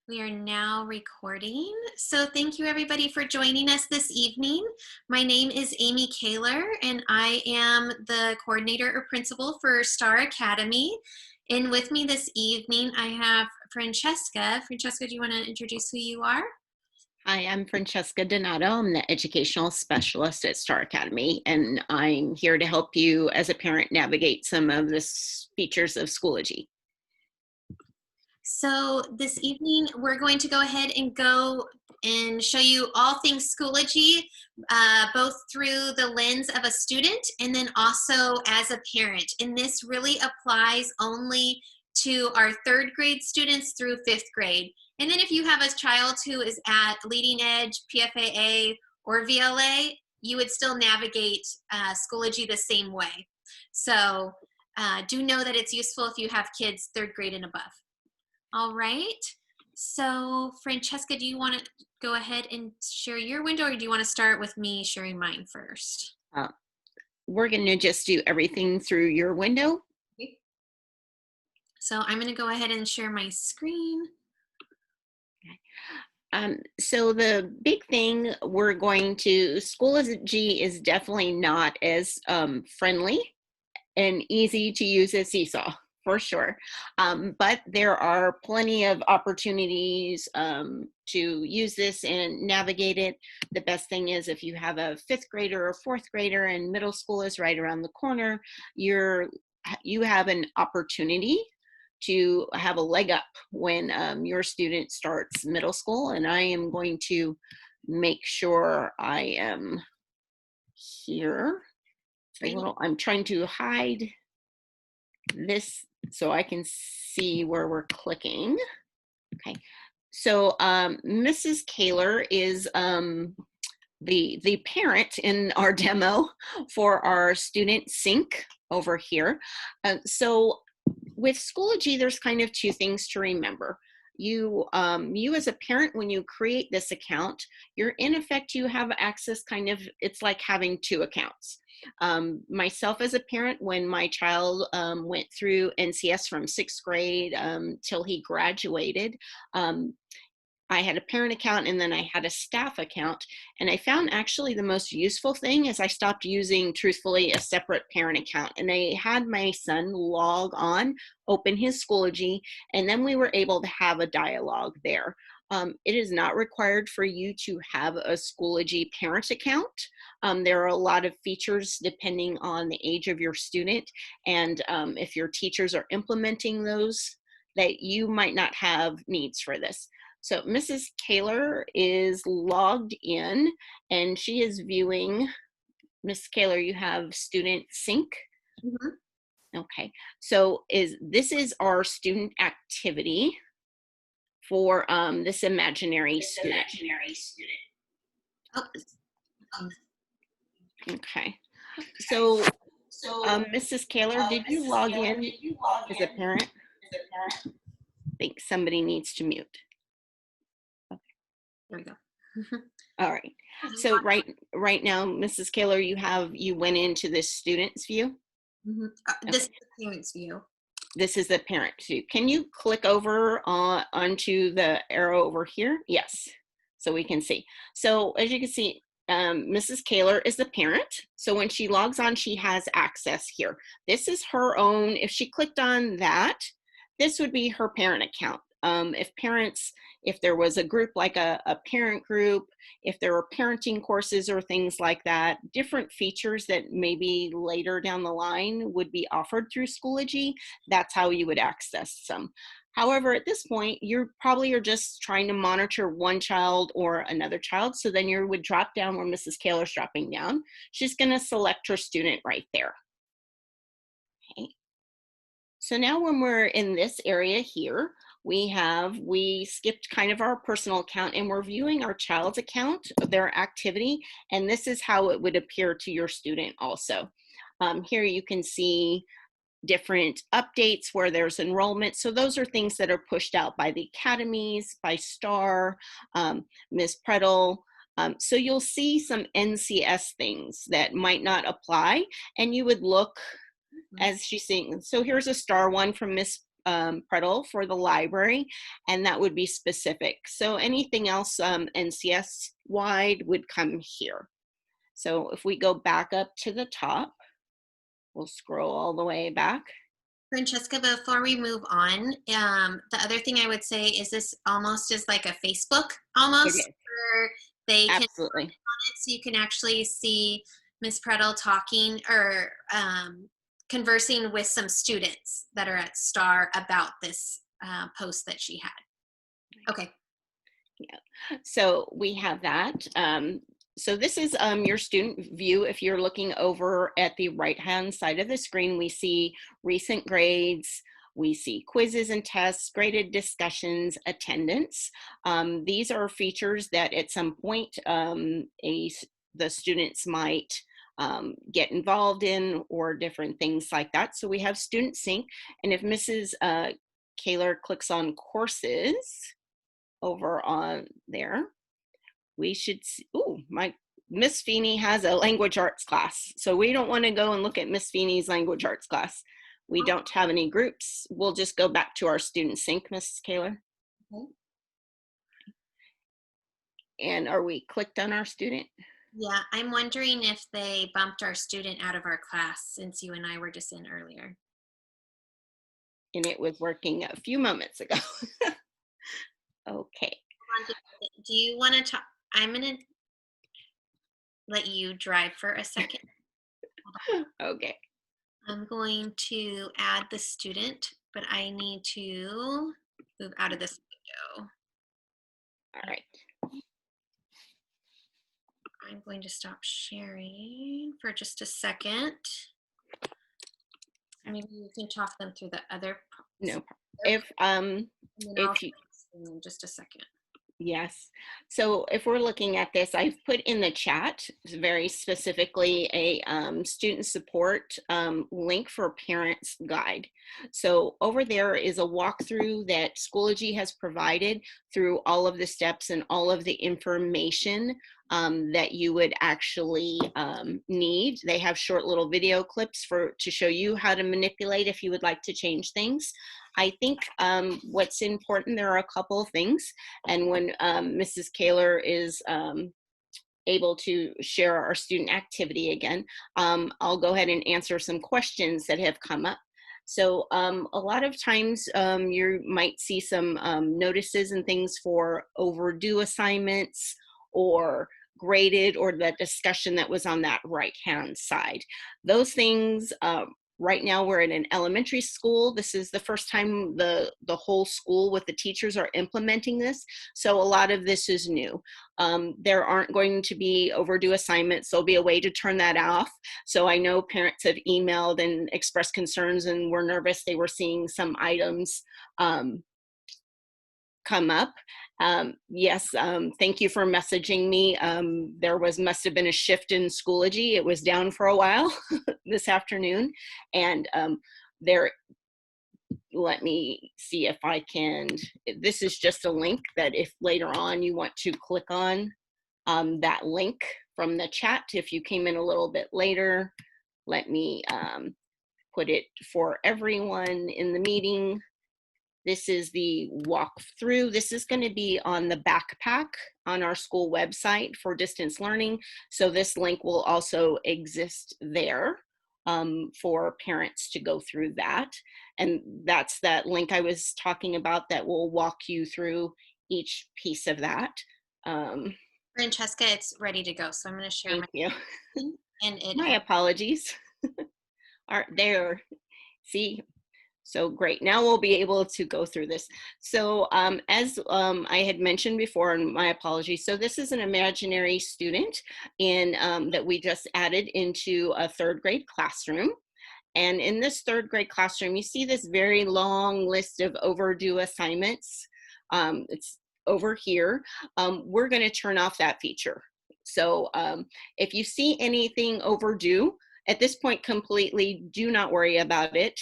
We are now recording. So thank you everybody for joining us this evening. My name is Amy Kaler and I am the coordinator or principal for Star Academy. And with me this evening, I have Francesca. Francesca, do you want to introduce who you are? Hi, I'm Francesca Donato. I'm the educational specialist at Star Academy, and I'm here to help you as a parent navigate some of the features of Schoology. So this evening, we're going to go ahead and go and show you all things Schoology, both through the lens of a student and then also as a parent. And this really applies only to our 3rd grade students through 5th grade. And then if you have a child who is at Leading Edge, PFAA, or VLA, you would still navigate Schoology the same way. So do know that it's useful if you have kids 3rd grade and above. All right. So Francesca, do you want to go ahead and share your window, or do you want to start with me sharing mine first? We're going to just do everything through your window. Okay. So I'm going to go ahead and share my screen. So the big thing we're going to, Schoology is definitely not as friendly and easy to use as Seesaw, for sure. But there are plenty of opportunities to use this and navigate it. The best thing is if you have a 5th grader or 4th grader and middle school is right around the corner, you have an opportunity to have a leg up when your student starts middle school. And I am going to make sure I am here. I'm trying to hide this so I can see where we're clicking. Okay, so Mrs. Kaler is the parent in our demo for our student sync over here. So with Schoology, there's kind of 2 things to remember. You as a parent, when you create this account, you're in effect, you have access it's like having 2 accounts. Myself as a parent, when my child went through NCS from 6th grade till he graduated, I had a parent account and then I had a staff account. And I found actually the most useful thing is I stopped using, truthfully, a separate parent account. And I had my son log on, open his Schoology, and then we were able to have a dialogue there. It is not required for you to have a Schoology parent account. There are a lot of features depending on the age of your student. And if your teachers are implementing those, that you might not have needs for this. So Mrs. Kaler is logged in and she is viewing. Ms. Kaler, you have student sync. Mm-hmm. Okay, so this is our student activity for this imaginary student. Okay, so Mrs. Kaler, did you log in as a parent? I think somebody needs to mute. There we go. All right. So right now, Mrs. Kaler, you went into this student's view. Mm-hmm. This is the parent's view. This is the parent view. Can you click over onto the arrow over here? Yes. So we can see. So as you can see, Mrs. Kaler is the parent. So when she logs on, she has access here. This is her own. If she clicked on that, this would be her parent account. If there was a group like a parent group, if there were parenting courses or things like that, different features that maybe later down the line would be offered through Schoology, that's how you would access them. However, at this point, you probably are just trying to monitor one child or another child. So then you would drop down where Mrs. Kaler's dropping down. She's going to select her student right there. Okay. So now when we're in this area here, we skipped kind of our personal account and we're viewing our child's account, their activity, and this is how it would appear to your student also. Here you can see different updates where there's enrollment. So those are things that are pushed out by the academies, by STAR, Ms. Prettle. So you'll see some NCS things that might not apply, and you would look as she's seeing. So here's a STAR one from Ms. Prettl for the library, and that would be specific. So anything else NCS wide would come here. So if we go back up to the top, we'll scroll all the way back. Francesca, before we move on, the other thing I would say is this almost is like a Facebook It almost, is. where they can Absolutely. comment on it, so you can actually see Miss Prettl talking or conversing with some students that are at STAR about this post that she had. Okay. Yeah. So we have that. So this is your student view. If you're looking over at the right-hand side of the screen, we see recent grades, we see quizzes and tests, graded discussions, attendance. These are features that at some point the students might get involved in, or different things like that. So we have student sync. And if Mrs. Kaler clicks on courses over on there, we should see, oh, my Miss Feeney has a language arts class. So we don't want to go and look at Miss Feeney's language arts class. We don't have any groups. We'll just go back to our student sync, Mrs. Kaler. Okay. And are we clicked on our student? Yeah, I'm wondering if they bumped our student out of our class since you and I were just in earlier. And it was working a few moments ago. Okay. Do you want to talk? I'm going to let you drive for a second. Okay. I'm going to add the student, but I need to move out of this window. All right. I'm going to stop sharing for just a second. Maybe you can talk them through the other. No. If you, in just a second. yes. So if we're looking at this, I've put in the chat very specifically a student support link for parents guide. So over there is a walkthrough that Schoology has provided through all of the steps and all of the information that you would actually need. They have short little video clips to show you how to manipulate if you would like to change things. I think what's important, there are a couple of things, and when Mrs. Kaler is able to share our student activity again, I'll go ahead and answer some questions that have come up. So a lot of times you might see some notices and things for overdue assignments or graded, or the discussion that was on that right-hand side. Those things, right now we're in an elementary school. This is the first time the whole school with the teachers are implementing this. So a lot of this is new. There aren't going to be overdue assignments. There'll be a way to turn that off. So I know parents have emailed and expressed concerns and were nervous. They were seeing some items come up. Yes, thank you for messaging me. There must have been a shift in Schoology. It was down for a while this afternoon, and let me see if I can, this is just a link that if later on you want to click on that link from the chat, if you came in a little bit later, let me put it for everyone in the meeting. This is the walkthrough. This is going to be on the backpack on our school website for distance learning. So this link will also exist there for parents to go through that. And that's that link I was talking about that will walk you through each piece of that. Francesca, it's ready to go. So I'm going to share Thank you. screen, and My apologies. Are there? See. So great, now we'll be able to go through this. So as I had mentioned before, and my apologies, so this is an imaginary student that we just added into a third grade classroom. And in this third grade classroom, you see this very long list of overdue assignments. It's over here. We're gonna turn off that feature. So if you see anything overdue, at this point completely, do not worry about it.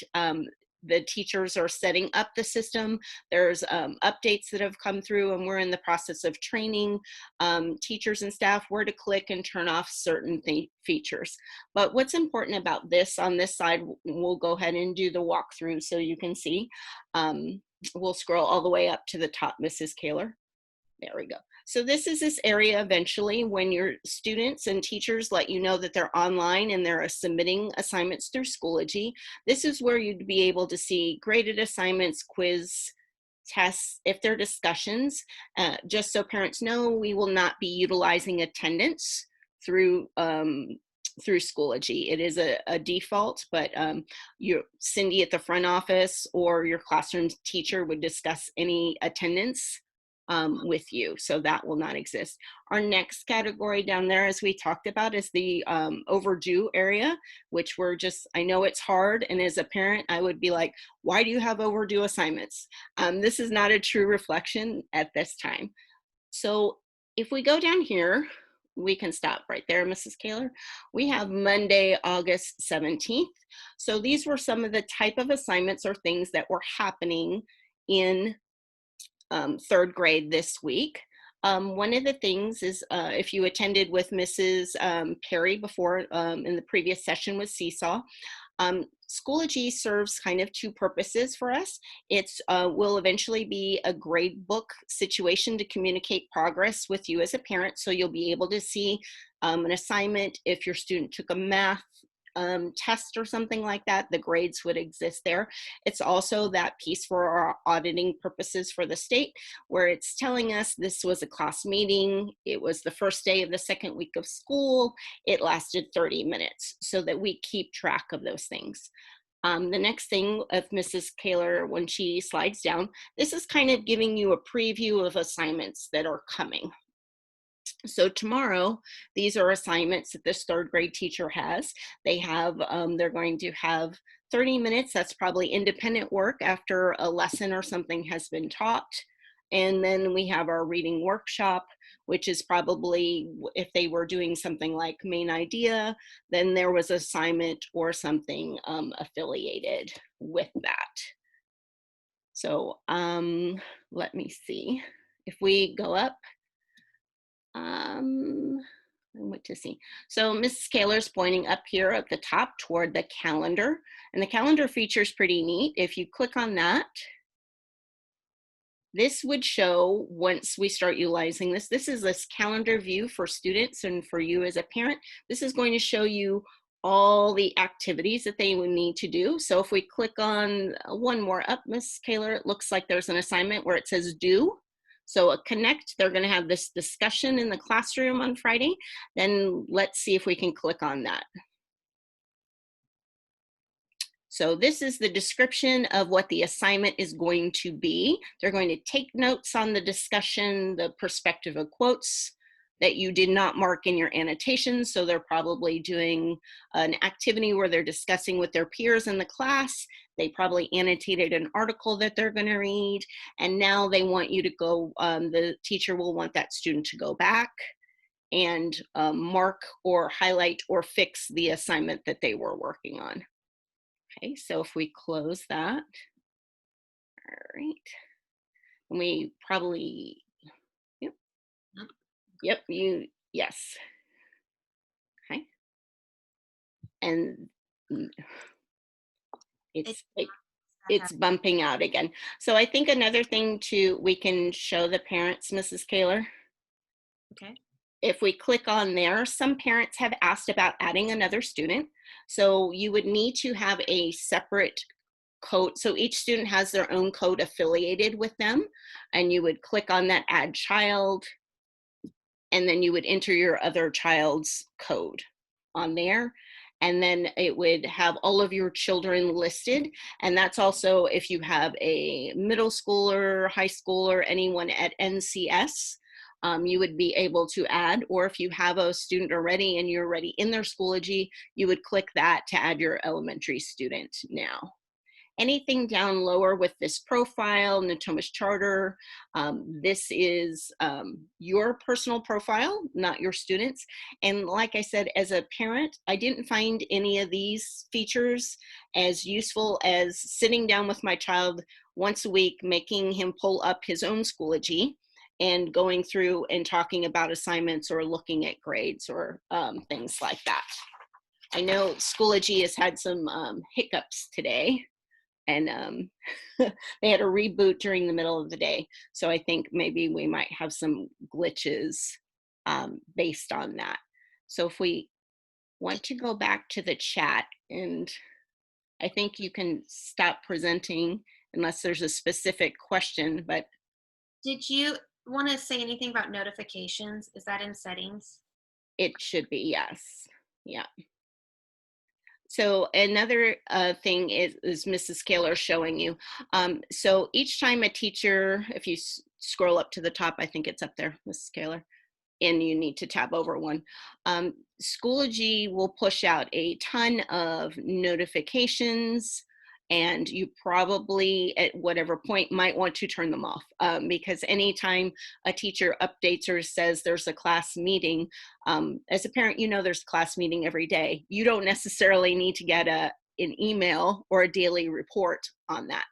the teachers are setting up the system. There's updates that have come through, and we're in the process of training teachers and staff where to click and turn off certain features. But what's important about this on this side, we'll go ahead and do the walkthrough so you can see. We'll scroll all the way up to the top, Mrs. Kaler. There we go. So this is this area eventually when your students and teachers let you know that they're online and they're submitting assignments through Schoology. This is where you'd be able to see graded assignments, quiz, tests, if they're discussions. Just so parents know, we will not be utilizing attendance through Schoology. It is a default, but your Cindy at the front office or your classroom teacher would discuss any attendance with you, so that will not exist. Our next category down there, as we talked about, is the overdue area, which we're just, I know it's hard, and as a parent, I would be like, why do you have overdue assignments? This is not a true reflection at this time. So if we go down here, we can stop right there, Mrs. Kaler. We have Monday, August 17th. So these were some of the type of assignments or things that were happening in third grade this week. One of the things is if you attended with Mrs. Perry before in the previous session with Seesaw, Schoology serves kind of two purposes for us. It's will eventually be a grade book situation to communicate progress with you as a parent, so you'll be able to see an assignment. If your student took a math test or something like that, the grades would exist there. It's also that piece for our auditing purposes for the state, where it's telling us this was a class meeting, it was the first day of the second week of school, it lasted 30 minutes, so that we keep track of those things. The next thing of Mrs. Kaler, when she slides down, this is kind of giving you a preview of assignments that are coming. So tomorrow, these are assignments that this third grade teacher has. They have, they're going to have 30 minutes. That's probably independent work after a lesson or something has been taught. And then we have our reading workshop, which is probably, if they were doing something like main idea, then there was assignment or something affiliated with that. So let me see. If we go up, what to see. So Mrs. Kaler's pointing up here at the top toward the calendar, and the calendar feature is pretty neat. If you click on that, this would show, once we start utilizing this, this is this calendar view for students and for you as a parent. This is going to show you all the activities that they would need to do. So if we click on one more up, Ms. Kaler, it looks like there's an assignment where it says due. So a connect, they're going to have this discussion in the classroom on Friday. Then let's see if we can click on that. So this is the description of what the assignment is going to be. They're going to take notes on the discussion, the perspective of quotes that you did not mark in your annotations. So they're probably doing an activity where they're discussing with their peers in the class. They probably annotated an article that they're going to read. And now they want you to go, the teacher will want that student to go back and mark or highlight or fix the assignment that they were working on. Okay, so if we close that, all right, and we probably, yep, yes. Okay, and it's bumping out again. So I think another thing too, we can show the parents, Mrs. Kaler. Okay. If we click on there, some parents have asked about adding another student. So you would need to have a separate code. So each student has their own code affiliated with them. And you would click on that add child. And then you would enter your other child's code on there. And then it would have all of your children listed. And that's also if you have a middle schooler, high schooler, anyone at NCS, you would be able to add, or if you have a student already and you're already in their Schoology, you would click that to add your elementary student now. anything down lower with this profile, Natomas Charter, this is your personal profile, not your students. And like I said, as a parent, I didn't find any of these features as useful as sitting down with my child once a week, making him pull up his own Schoology and going through and talking about assignments or looking at grades or things like that. I know Schoology has had some hiccups today, and they had a reboot during the middle of the day. So I think maybe we might have some glitches based on that. So if we want to go back to the chat, and I think you can stop presenting unless there's a specific question, but Did you want to say anything about notifications? Is that in settings? it should be, yes. Yeah. So another thing is Mrs. Kaler showing you. So each time a teacher, if you scroll up to the top, I think it's up there, Mrs. Kaler, and you need to tab over one. Schoology will push out a ton of notifications, and you probably at whatever point might want to turn them off, because anytime a teacher updates or says there's a class meeting, as a parent, you know there's a class meeting every day. You don't necessarily need to get an email or a daily report on that.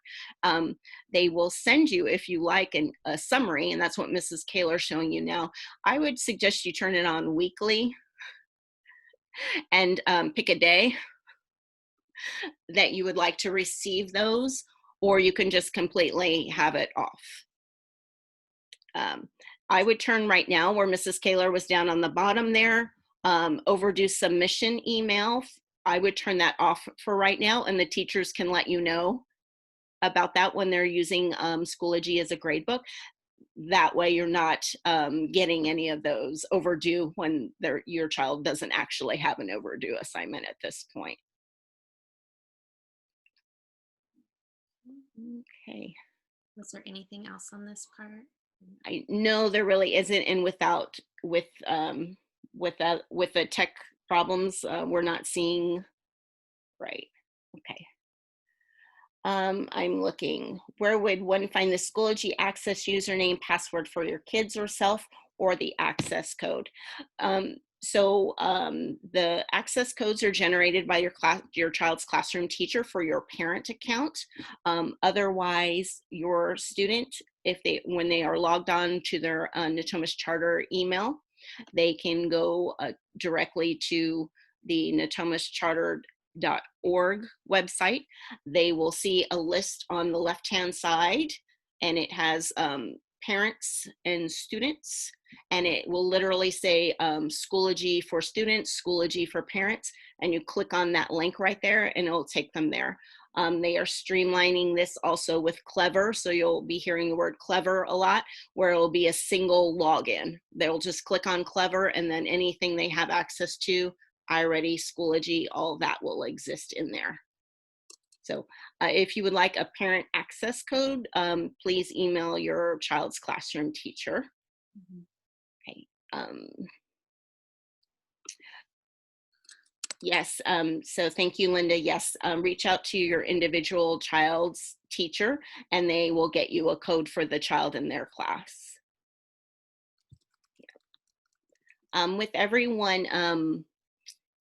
They will send you, if you like, a summary, and that's what Mrs. Kaler's showing you now. I would suggest you turn it on weekly and pick a day that you would like to receive those, or you can just completely have it off. I would turn right now where Mrs. Kaler was down on the bottom there, overdue submission email. I would turn that off for right now, and the teachers can let you know about that when they're using Schoology as a gradebook. That way you're not getting any of those overdue when your child doesn't actually have an overdue assignment at this point. Okay. Was there anything else on this part? I know there really isn't, and with the tech problems, we're not seeing. Right. Okay. I'm looking. Where would one find the Schoology access username, password for your kids or self, or the access code? The access codes are generated by your child's classroom teacher for your parent account. Otherwise, your student, when they are logged on to their Natomas Charter email, they can go directly to the natomascharter.org website. They will see a list on the left-hand side, and it has parents and students, and it will literally say Schoology for students, Schoology for parents, and you click on that link right there and it'll take them there. They are streamlining this also with Clever, so you'll be hearing the word Clever a lot, where it'll be a single login. They'll just click on Clever, and then anything they have access to, iReady, Schoology, all that will exist in there. So if you would like a parent access code, please email your child's classroom teacher. Okay. Yes, so thank you, Linda. Yes, reach out to your individual child's teacher, and they will get you a code for the child in their class. With everyone,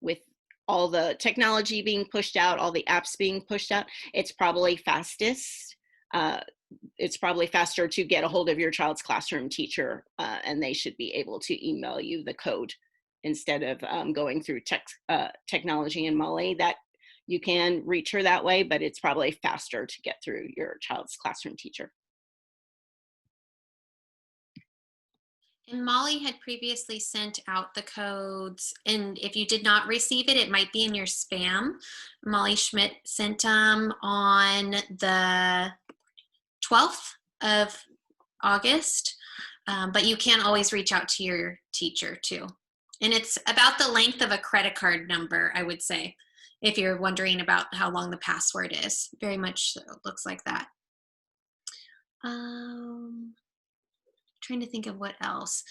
with all the technology being pushed out, all the apps being pushed out, it's probably fastest. It's probably faster to get a hold of your child's classroom teacher, and they should be able to email you the code instead of going through technology and Molly. That you can reach her that way, but it's probably faster to get through your child's classroom teacher. And Molly had previously sent out the codes, and if you did not receive it, it might be in your spam. Molly Schmidt sent them on the 12th of August, but you can always reach out to your teacher too. And it's about the length of a credit card number, I would say, if you're wondering about how long the password is. Very much so, it looks like that. Trying to think of what else.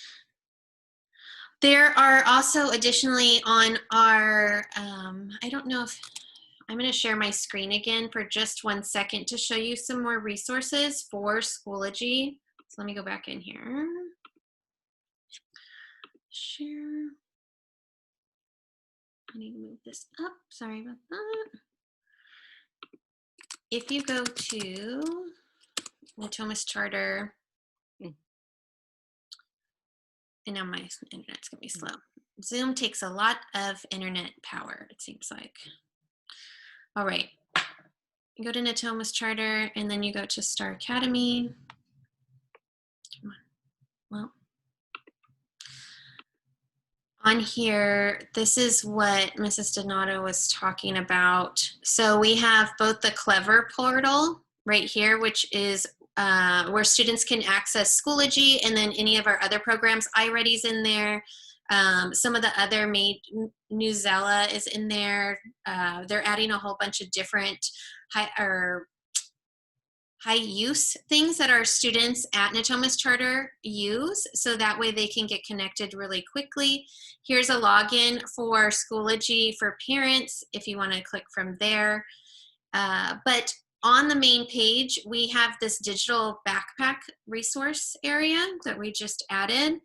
There are also additionally on our, I don't know if I'm going to share my screen again for just 1 second to show you some more resources for Schoology. So let me go back in here. Share. I need to move this up. Sorry about that. If you go to Natomas Charter, Mm. and now my internet's going to be slow. Zoom takes a lot of internet power, it seems like. All right. You go to Natomas Charter, and then you go to Star Academy. Come on. Well, on here, this is what Mrs. Donato was talking about. So we have both the Clever portal right here, which is where students can access Schoology, and then any of our other programs. iReady's in there. Some of the other Newsella is in there. They're adding a whole bunch of different high use things that our students at Natomas Charter use, so that way they can get connected really quickly. Here's a login for Schoology for parents if you want to click from there. But on the main page, we have this digital backpack resource area that we just added.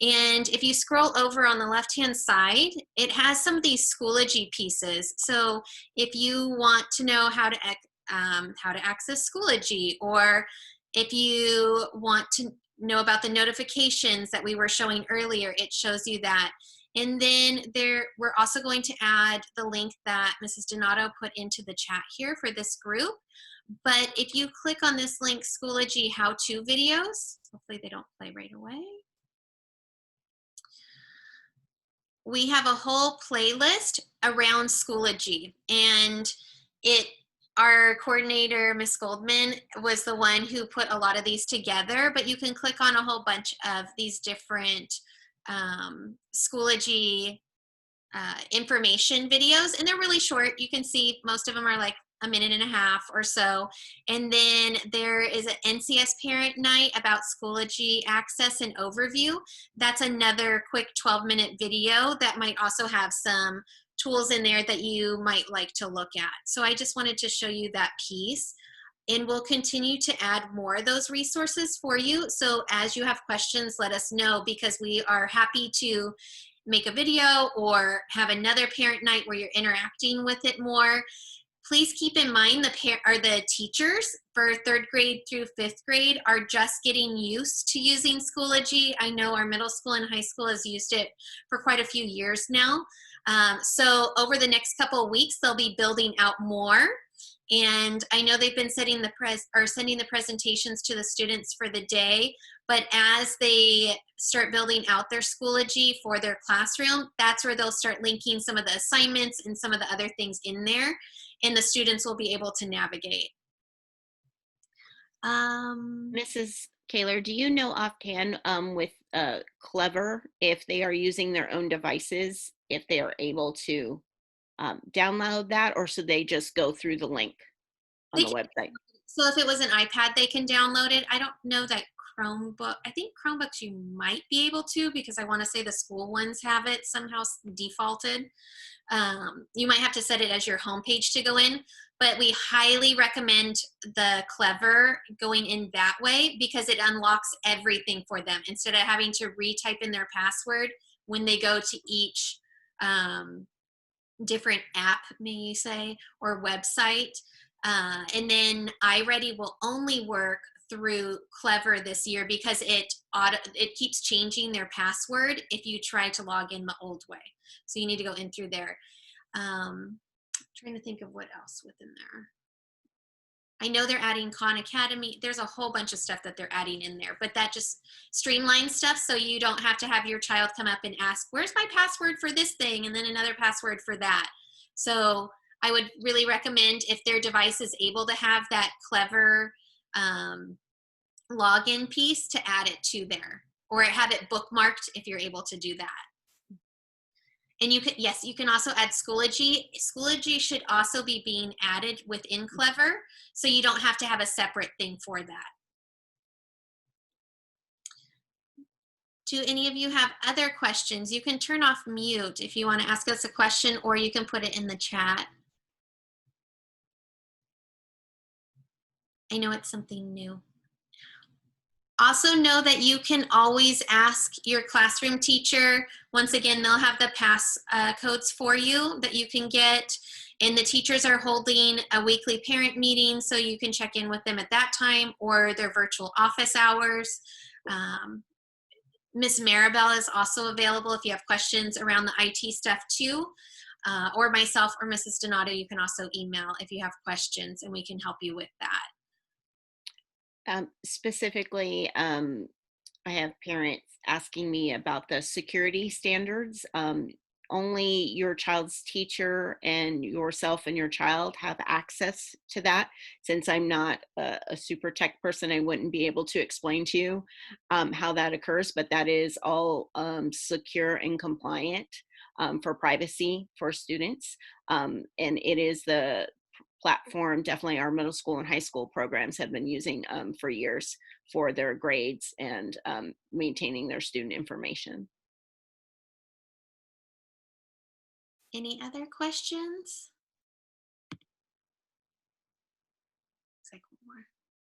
And if you scroll over on the left-hand side, it has some of these Schoology pieces. So if you want to know how to access Schoology, or if you want to know about the notifications that we were showing earlier, it shows you that. And then we're also going to add the link that Mrs. Donato put into the chat here for this group. But if you click on this link, Schoology how-to videos, hopefully they don't play right away. We have a whole playlist around Schoology, and our coordinator, Ms. Goldman, was the one who put a lot of these together, but you can click on a whole bunch of these different Schoology information videos, and they're really short. You can see most of them are like a minute and a half or so. And then there is an NCS Parent Night about Schoology access and overview. That's another quick 12-minute video that might also have some tools in there that you might like to look at. So I just wanted to show you that piece. And we'll continue to add more of those resources for you. So as you have questions, let us know, because we are happy to make a video or have another parent night where you're interacting with it more. Please keep in mind the teachers for 3rd grade through 5th grade are just getting used to using Schoology. I know our middle school and high school has used it for quite a few years now. So over the next couple of weeks, they'll be building out more. And I know they've been sending the presentations to the students for the day, but as they start building out their Schoology for their classroom, that's where they'll start linking some of the assignments and some of the other things in there, and the students will be able to navigate. Mrs. Kaler, do you know offhand with Clever, if they are using their own devices, if they are able to download that, or should they just go through the link on the website? So if it was an iPad, they can download it. I don't know that Chromebook. I think Chromebooks you might be able to, because I want to say the school ones have it somehow defaulted. You might have to set it as your homepage to go in, but we highly recommend the Clever going in that way, because it unlocks everything for them instead of having to retype in their password when they go to each different app, may you say, or website. And then iReady will only work through Clever this year, because it keeps changing their password if you try to log in the old way. So you need to go in through there. Trying to think of what else within there. I know they're adding Khan Academy. There's a whole bunch of stuff that they're adding in there, but that just streamlines stuff, so you don't have to have your child come up and ask, where's my password for this thing, and then another password for that. So I would really recommend, if their device is able to have that Clever login piece, to add it to there, or have it bookmarked if you're able to do that. And you can also add Schoology. Schoology should also be being added within Clever, so you don't have to have a separate thing for that. Do any of you have other questions? You can turn off mute if you want to ask us a question, or you can put it in the chat. I know it's something new. Also know that you can always ask your classroom teacher. Once again, they'll have the pass codes for you that you can get. And the teachers are holding a weekly parent meeting, so you can check in with them at that time or their virtual office hours. Miss Maribel is also available if you have questions around the IT stuff too. Or myself or Mrs. Donato, you can also email if you have questions and we can help you with that. Specifically, I have parents asking me about the security standards. Only your child's teacher and yourself and your child have access to that. Since I'm not a super tech person, I wouldn't be able to explain to you how that occurs, but that is all secure and compliant for privacy for students. And it is the platform definitely our middle school and high school programs have been using for years for their grades and maintaining their student information. Any other questions? Looks like one more.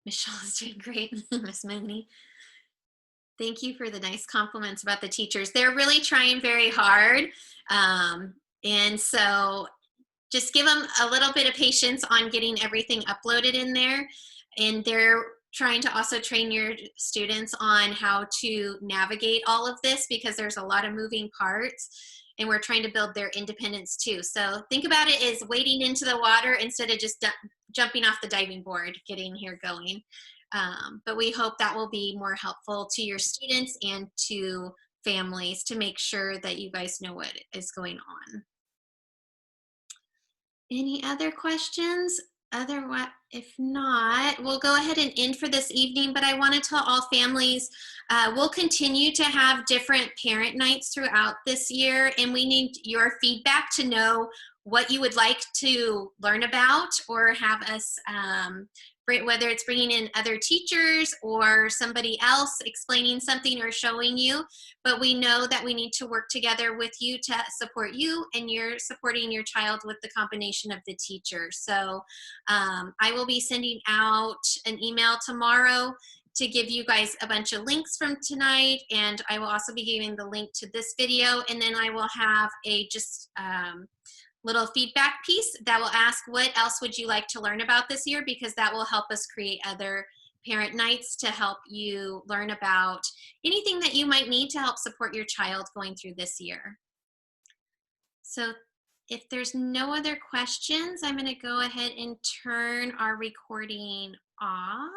Michelle is doing great, Miss Mooney. Thank you for the nice compliments about the teachers. They're really trying very hard. And so just give them a little bit of patience on getting everything uploaded in there. And they're trying to also train your students on how to navigate all of this because there's a lot of moving parts and we're trying to build their independence too. So think about it as wading into the water instead of just jumping off the diving board, getting here going. But we hope that will be more helpful to your students and to families to make sure that you guys know what is going on. Any other questions? Otherwise, if not, we'll go ahead and end for this evening, but I want to tell all families, we'll continue to have different parent nights throughout this year, and we need your feedback to know what you would like to learn about or have us, whether it's bringing in other teachers or somebody else explaining something or showing you, but we know that we need to work together with you to support you, and you're supporting your child with the combination of the teacher. So I will be sending out an email tomorrow to give you guys a bunch of links from tonight, and I will also be giving the link to this video, and then I will have a just little feedback piece that will ask what else would you like to learn about this year, because that will help us create other parent nights to help you learn about anything that you might need to help support your child going through this year. So if there's no other questions, I'm going to go ahead and turn our recording off.